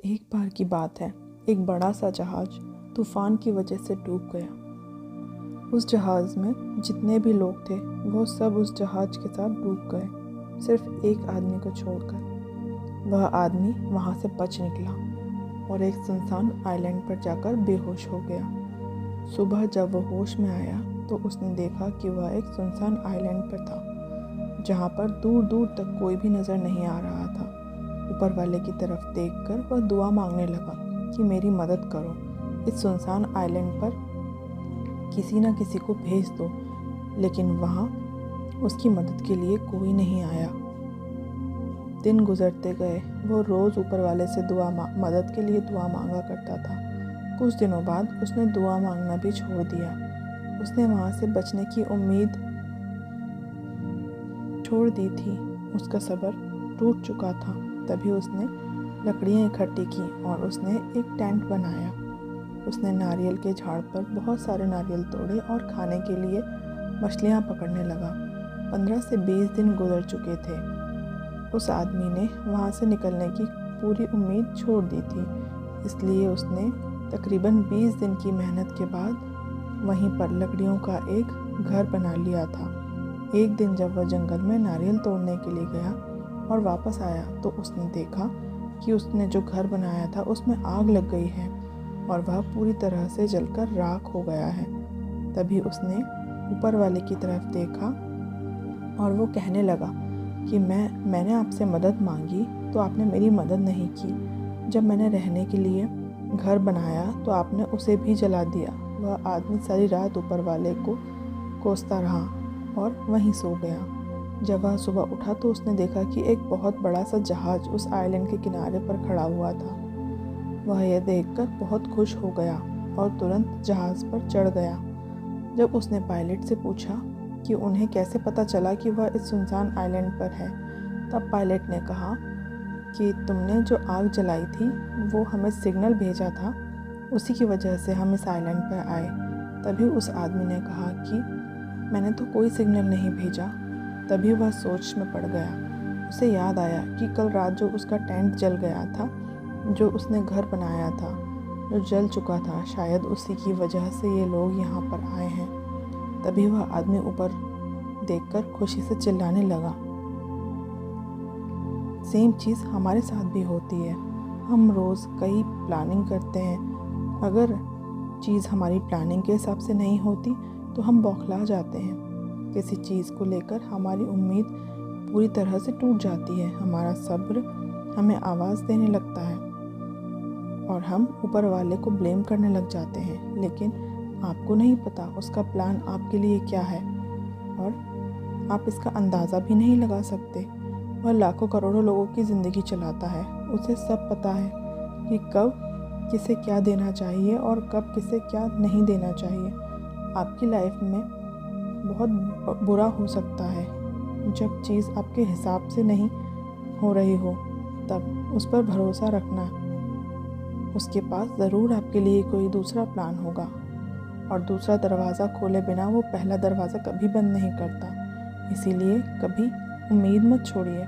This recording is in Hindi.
एक बार की बात है, एक बड़ा सा जहाज तूफान की वजह से डूब गया। उस जहाज़ में जितने भी लोग थे वो सब उस जहाज के साथ डूब गए, सिर्फ एक आदमी को छोड़कर। वह आदमी वहाँ से बच निकला और एक सुनसान आइलैंड पर जाकर बेहोश हो गया। सुबह जब वो होश में आया तो उसने देखा कि वह एक सुनसान आइलैंड पर था, जहाँ पर दूर दूर तक कोई भी नज़र नहीं आ रहा था। ऊपर वाले की तरफ देखकर वह दुआ मांगने लगा कि मेरी मदद करो, इस सुनसान आइलैंड पर किसी न किसी को भेज दो। लेकिन वहाँ उसकी मदद के लिए कोई नहीं आया। दिन गुजरते गए, वो रोज़ ऊपर वाले से मदद के लिए दुआ मांगा करता था। कुछ दिनों बाद उसने दुआ मांगना भी छोड़ दिया। उसने वहाँ से बचने की उम्मीद छोड़ दी थी। उसका सब्र टूट चुका था। तभी उसने लकड़ियाँ इकट्ठी की और उसने एक टेंट बनाया। उसने नारियल के झाड़ पर बहुत सारे नारियल तोड़े और खाने के लिए मछलियाँ पकड़ने लगा। 15 से 20 दिन गुजर चुके थे। उस आदमी ने वहाँ से निकलने की पूरी उम्मीद छोड़ दी थी, इसलिए उसने तकरीबन 20 दिन की मेहनत के बाद वहीं पर लकड़ियों का एक घर बना लिया था। एक दिन जब वह जंगल में नारियल तोड़ने के लिए गया और वापस आया तो उसने देखा कि उसने जो घर बनाया था उसमें आग लग गई है और वह पूरी तरह से जलकर राख हो गया है। तभी उसने ऊपर वाले की तरफ देखा और वो कहने लगा कि मैंने आपसे मदद मांगी तो आपने मेरी मदद नहीं की। जब मैंने रहने के लिए घर बनाया तो आपने उसे भी जला दिया। वह आदमी सारी रात ऊपर वाले को कोसता रहा और वहीं सो गया। जब वह सुबह उठा तो उसने देखा कि एक बहुत बड़ा सा जहाज उस आइलैंड के किनारे पर खड़ा हुआ था। वह यह देखकर बहुत खुश हो गया और तुरंत जहाज़ पर चढ़ गया। जब उसने पायलट से पूछा कि उन्हें कैसे पता चला कि वह इस सुनसान आइलैंड पर है, तब पायलट ने कहा कि तुमने जो आग जलाई थी वो हमें सिग्नल भेजा था, उसी की वजह से हम इस आइलैंड पर आए। तभी उस आदमी ने कहा कि मैंने तो कोई सिग्नल नहीं भेजा। तभी वह सोच में पड़ गया। उसे याद आया कि कल रात जो उसका टेंट जल गया था, जो उसने घर बनाया था, जो जल चुका था, शायद उसी की वजह से ये लोग यहाँ पर आए हैं। तभी वह आदमी ऊपर देखकर खुशी से चिल्लाने लगा। सेम चीज़ हमारे साथ भी होती है। हम रोज़ कई प्लानिंग करते हैं। अगर चीज़ हमारी प्लानिंग के हिसाब से नहीं होती तो हम बौखला जाते हैं। किसी चीज़ को लेकर हमारी उम्मीद पूरी तरह से टूट जाती है। हमारा सब्र हमें आवाज़ देने लगता है और हम ऊपर वाले को ब्लेम करने लग जाते हैं। लेकिन आपको नहीं पता उसका प्लान आपके लिए क्या है और आप इसका अंदाज़ा भी नहीं लगा सकते। वह लाखों करोड़ों लोगों की ज़िंदगी चलाता है। उसे सब पता है कि कब किसे क्या देना चाहिए और कब किसे क्या नहीं देना चाहिए। आपकी लाइफ में बहुत बुरा हो सकता है जब चीज़ आपके हिसाब से नहीं हो रही हो, तब उस पर भरोसा रखना। उसके पास ज़रूर आपके लिए कोई दूसरा प्लान होगा और दूसरा दरवाज़ा खोले बिना वो पहला दरवाज़ा कभी बंद नहीं करता। इसीलिए कभी उम्मीद मत छोड़िए।